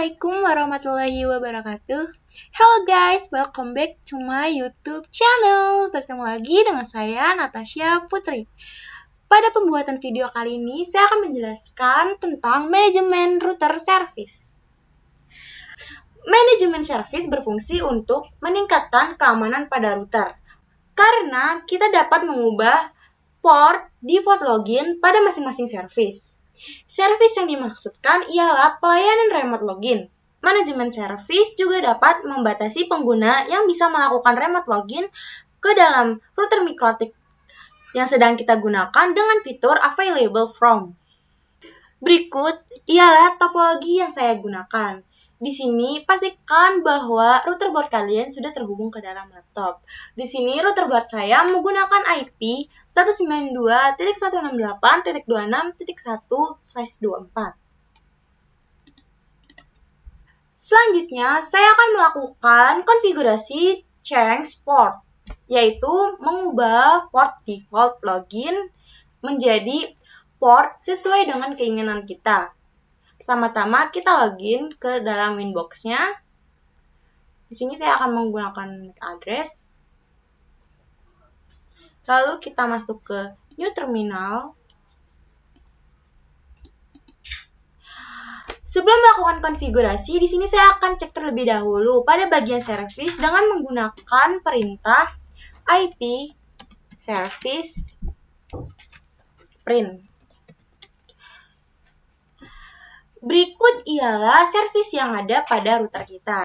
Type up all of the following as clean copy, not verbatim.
Assalamualaikum warahmatullahi wabarakatuh. Hello guys, welcome back to my YouTube channel. Bertemu lagi dengan saya, Natasha Putri. Pada pembuatan video kali ini, saya akan menjelaskan tentang manajemen router service. Manajemen service berfungsi untuk meningkatkan keamanan pada router, karena kita dapat mengubah port default login pada masing-masing service. Service yang dimaksudkan ialah pelayanan remote login. Manajemen service juga dapat membatasi pengguna yang bisa melakukan remote login ke dalam router MikroTik yang sedang kita gunakan dengan fitur available from. Berikut ialah topologi yang saya gunakan. Di sini pastikan bahwa router board kalian sudah terhubung ke dalam laptop. Di sini router board saya menggunakan IP 192.168.26.1/24. Selanjutnya, saya akan melakukan konfigurasi change port, yaitu mengubah port default login menjadi port sesuai dengan keinginan kita. Pertama-tama kita login ke dalam Winbox-nya. Di sini saya akan menggunakan MAC address. Lalu kita masuk ke New Terminal. Sebelum melakukan konfigurasi, di sini saya akan cek terlebih dahulu pada bagian service dengan menggunakan perintah IP service print. Berikut ialah service yang ada pada router kita.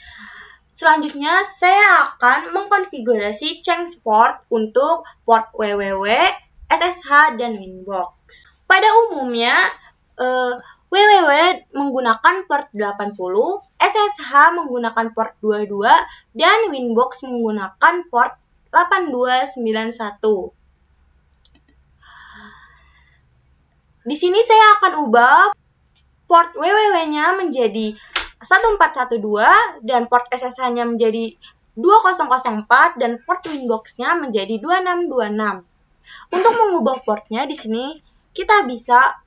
Selanjutnya, saya akan mengkonfigurasi change port untuk port www, SSH, dan Winbox. Pada umumnya, www menggunakan port 80, SSH menggunakan port 22, dan Winbox menggunakan port 8291. Di sini saya akan ubah port www-nya menjadi 1412 dan port SSH-nya menjadi 2004 dan port Winbox-nya menjadi 2626. Untuk mengubah portnya di sini kita bisa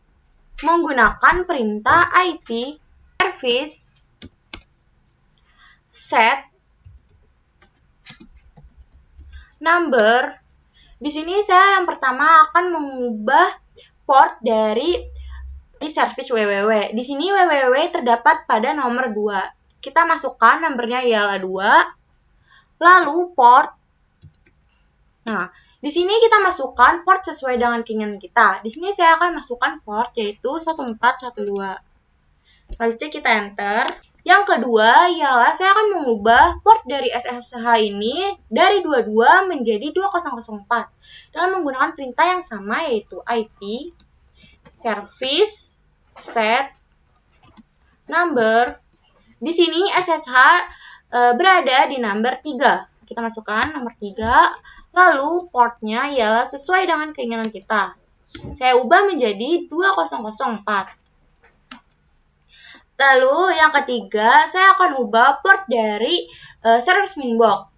menggunakan perintah IP service set number. Di sini saya yang pertama akan mengubah port dari service www. Di sini www terdapat pada nomor 2. Kita masukkan nomornya ialah 2. Lalu port. Nah, di sini kita masukkan port sesuai dengan keinginan kita. Di sini saya akan masukkan port yaitu 1412. Selanjutnya kita enter. Yang kedua ialah saya akan mengubah port dari SSH ini dari 22 menjadi 2004 dengan menggunakan perintah yang sama yaitu IP service set number. Di sini SSH berada di nomor 3. Kita masukkan nomor 3. Lalu portnya ialah sesuai dengan keinginan kita. Saya ubah menjadi 2004. Lalu yang ketiga, saya akan ubah port dari service Winbox.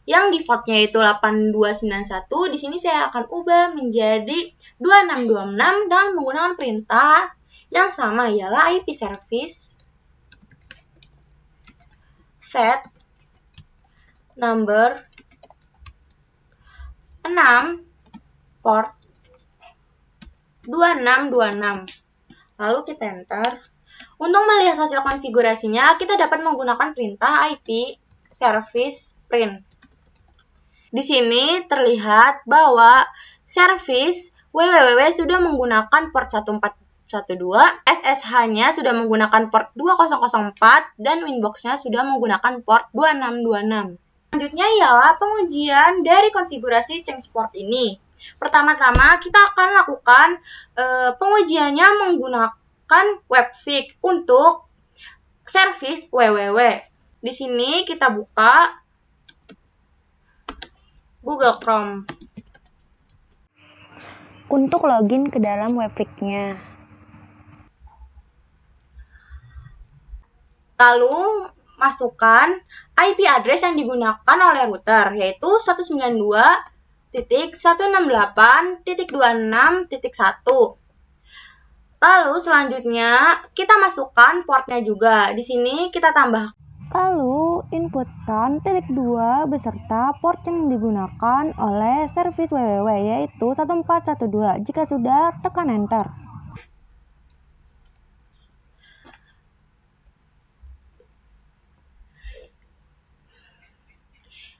Yang defaultnya itu 8291, di sini saya akan ubah menjadi 2626 dengan menggunakan perintah yang sama ialah IP service set number 6 port 2626. Lalu kita enter. Untuk melihat hasil konfigurasinya, kita dapat menggunakan perintah IP service print. Di sini terlihat bahwa service www sudah menggunakan port 1412, SSH-nya sudah menggunakan port 2004, dan Winbox-nya sudah menggunakan port 2626. Selanjutnya ialah pengujian dari konfigurasi change port ini. Pertama-tama kita akan lakukan pengujiannya menggunakan webfig untuk service www. Di sini kita buka Google Chrome untuk login ke dalam webfig-nya. Lalu masukkan IP address yang digunakan oleh router, yaitu 192.168.26.1. Lalu selanjutnya kita masukkan portnya juga. Di sini kita tambah. Lalu inputkan titik 2 beserta port yang digunakan oleh servis www yaitu 1412. Jika sudah, tekan enter.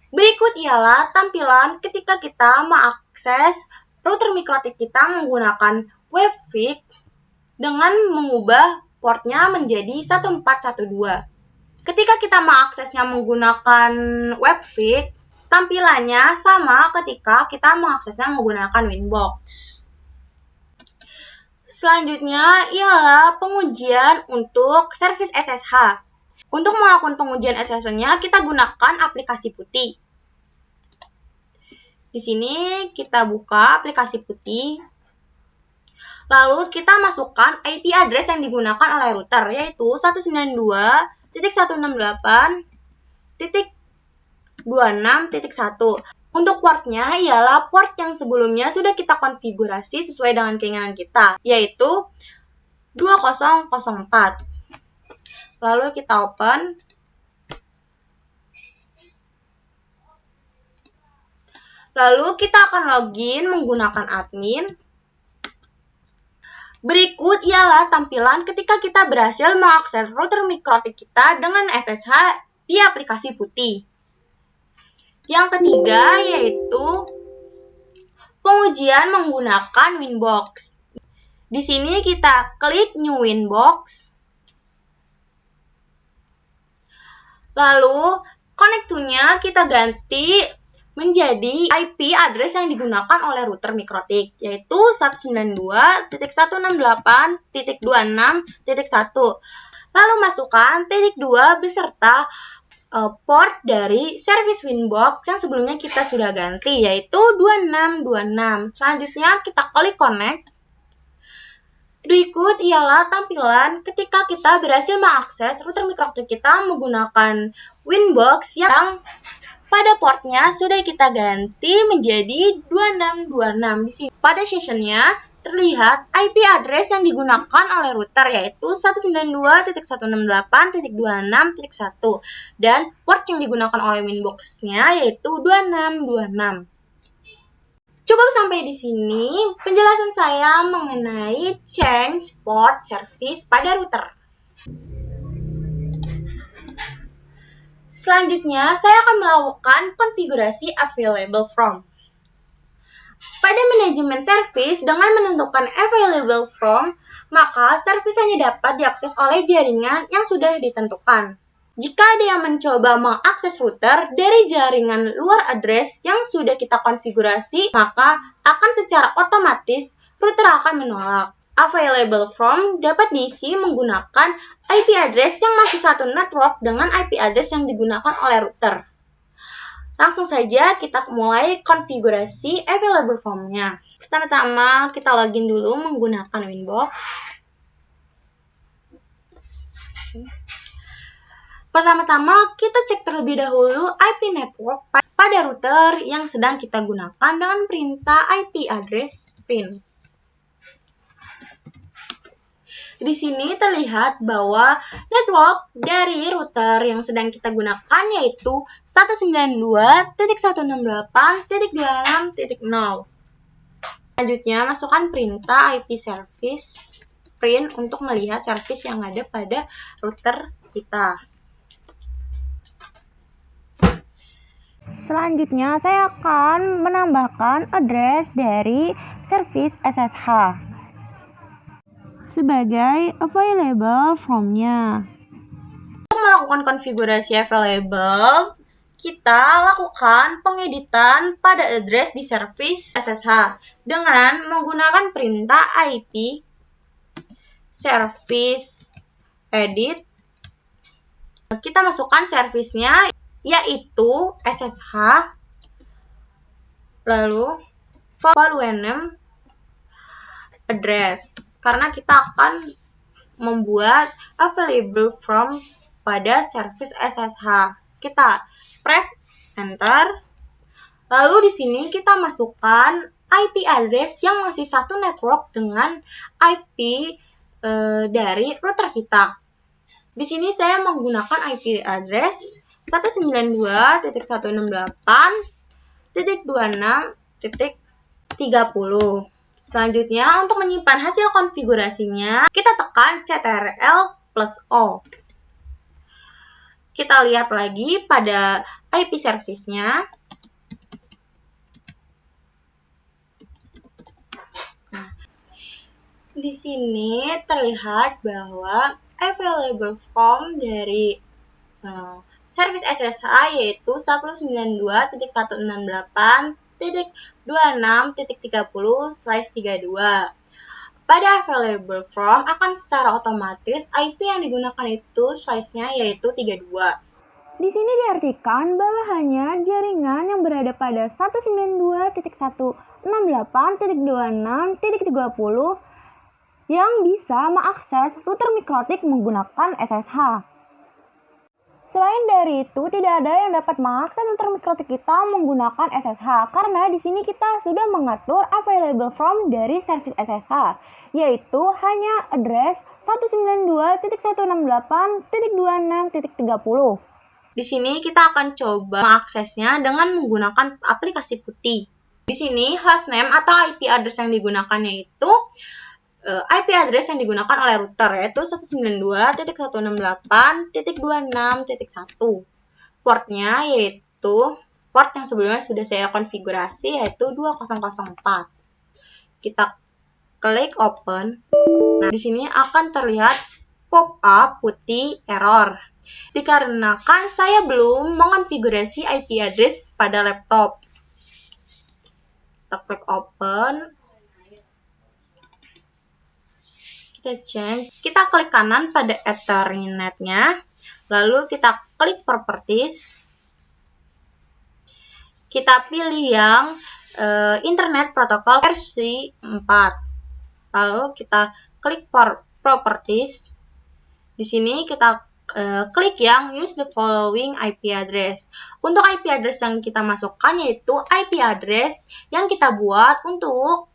Berikut ialah tampilan ketika kita mengakses router MikroTik kita menggunakan WebFig dengan mengubah portnya menjadi 1412. Ketika kita mengaksesnya menggunakan WebFig, tampilannya sama ketika kita mengaksesnya menggunakan Winbox. Selanjutnya ialah pengujian untuk servis SSH. Untuk melakukan pengujian SSH-nya, kita gunakan aplikasi putih. Di sini kita buka aplikasi putih. Lalu kita masukkan IP address yang digunakan oleh router, yaitu 192.168.26.1. Untuk portnya ialah port yang sebelumnya sudah kita konfigurasi sesuai dengan keinginan kita, yaitu 2004. Lalu kita open. Lalu kita akan login menggunakan admin. Berikut ialah tampilan ketika kita berhasil mengakses router MikroTik kita dengan SSH di aplikasi putih. Yang ketiga yaitu pengujian menggunakan Winbox. Di sini kita klik New Winbox. Lalu connect to-nya kita ganti menjadi IP address yang digunakan oleh router MikroTik, yaitu 192.168.26.1. Lalu masukkan titik 2 beserta port dari service Winbox yang sebelumnya kita sudah ganti, yaitu 2626. Selanjutnya kita klik connect. Berikut ialah tampilan ketika kita berhasil mengakses router MikroTik kita menggunakan Winbox yang pada portnya sudah kita ganti menjadi 2626. Di sini pada sessionnya terlihat IP address yang digunakan oleh router yaitu 192.168.26.1 dan port yang digunakan oleh Winbox-nya yaitu 2626. Cukup sampai di sini penjelasan saya mengenai change port service pada router. Selanjutnya, saya akan melakukan konfigurasi available from. Pada manajemen service, dengan menentukan available from, maka service hanya dapat diakses oleh jaringan yang sudah ditentukan. Jika ada yang mencoba mengakses router dari jaringan luar address yang sudah kita konfigurasi, maka akan secara otomatis router akan menolak. Available from dapat diisi menggunakan IP address yang masih satu network dengan IP address yang digunakan oleh router. Langsung saja kita mulai konfigurasi available from-nya. Pertama-tama kita login dulu menggunakan Winbox. Pertama-tama kita cek terlebih dahulu IP network pada router yang sedang kita gunakan dengan perintah IP address print. Di sini terlihat bahwa network dari router yang sedang kita gunakan yaitu 192.168.26.0. Selanjutnya masukkan perintah IP service print untuk melihat service yang ada pada router kita. Selanjutnya saya akan menambahkan address dari service SSH sebagai available from-nya. Untuk melakukan konfigurasi available, kita lakukan pengeditan pada address di service SSH dengan menggunakan perintah IP service edit. Kita masukkan service-nya yaitu SSH, lalu volume address, karena kita akan membuat available from pada service SSH. Kita press enter. Lalu di sini kita masukkan IP address yang masih satu network dengan IP dari router kita. Di sini saya menggunakan IP address 192.168.26.30. Selanjutnya, untuk menyimpan hasil konfigurasinya, kita tekan Ctrl+O. Kita lihat lagi pada IP service-nya. Nah, di sini terlihat bahwa available from dari service SSH yaitu 192.168.26.30/32. Pada available from akan secara otomatis IP yang digunakan itu size-nya yaitu 32. Di sini diartikan bahwa hanya jaringan yang berada pada 192.168.26.30 yang bisa mengakses router mikrotik menggunakan SSH. Selain dari itu, tidak ada yang dapat mengakses router mikrotik kita menggunakan SSH karena di sini kita sudah mengatur available from dari service SSH, yaitu hanya address 192.168.26.30. Di sini kita akan coba mengaksesnya dengan menggunakan aplikasi putih. Di sini hostname atau IP address yang digunakannya itu IP address yang digunakan oleh router yaitu 192.168.26.1. Portnya yaitu port yang sebelumnya sudah saya konfigurasi yaitu 2004. Kita klik open. Nah, di sini akan terlihat pop-up putih error. Dikarenakan saya belum mengonfigurasi IP address pada laptop. Kita klik open. Kita change, kita klik kanan pada Ethernet-nya, lalu kita klik Properties, kita pilih yang Internet Protocol versi 4, lalu kita klik Properties, di sini kita klik yang Use the following IP address. Untuk IP address yang kita masukkan yaitu IP address yang kita buat untuk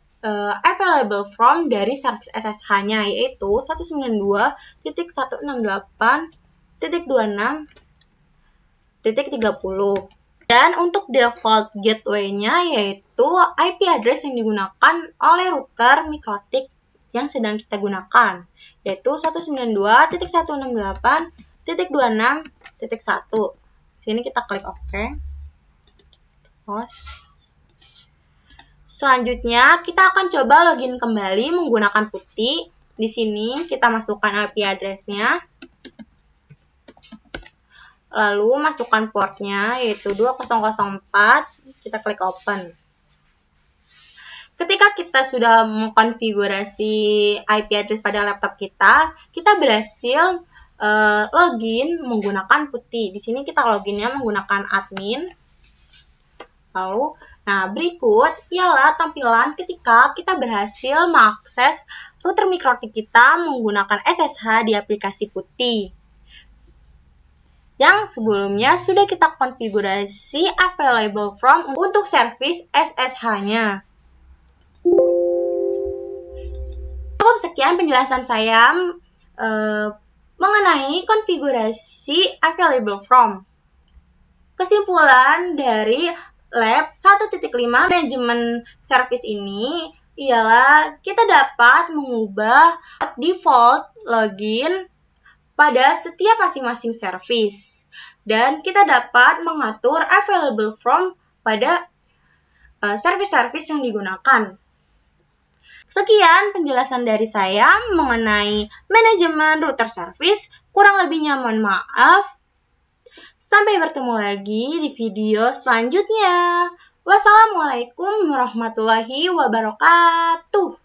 available from dari service SSH-nya yaitu 192.168.26.30. Dan untuk default gateway-nya yaitu IP address yang digunakan oleh router mikrotik yang sedang kita gunakan yaitu 192.168.26.1. Sini kita klik OK. Selanjutnya, kita akan coba login kembali menggunakan putih. Di sini kita masukkan IP address-nya. Lalu masukkan portnya yaitu 2004. Kita klik open. Ketika kita sudah mengkonfigurasi IP address pada laptop kita berhasil login menggunakan putih. Di sini kita loginnya menggunakan admin. Lalu, nah berikut ialah tampilan ketika kita berhasil mengakses router mikrotik kita menggunakan SSH di aplikasi putih. Yang sebelumnya sudah kita konfigurasi available from untuk service SSH-nya. Cukup sekian penjelasan saya mengenai konfigurasi available from. Kesimpulan dari Lab 1.5 manajemen service ini ialah kita dapat mengubah default login pada setiap masing-masing service dan kita dapat mengatur available from pada service-service yang digunakan. Sekian penjelasan dari saya mengenai manajemen router service. Kurang lebihnya mohon maaf. Sampai bertemu lagi di video selanjutnya. Wassalamualaikum warahmatullahi wabarakatuh.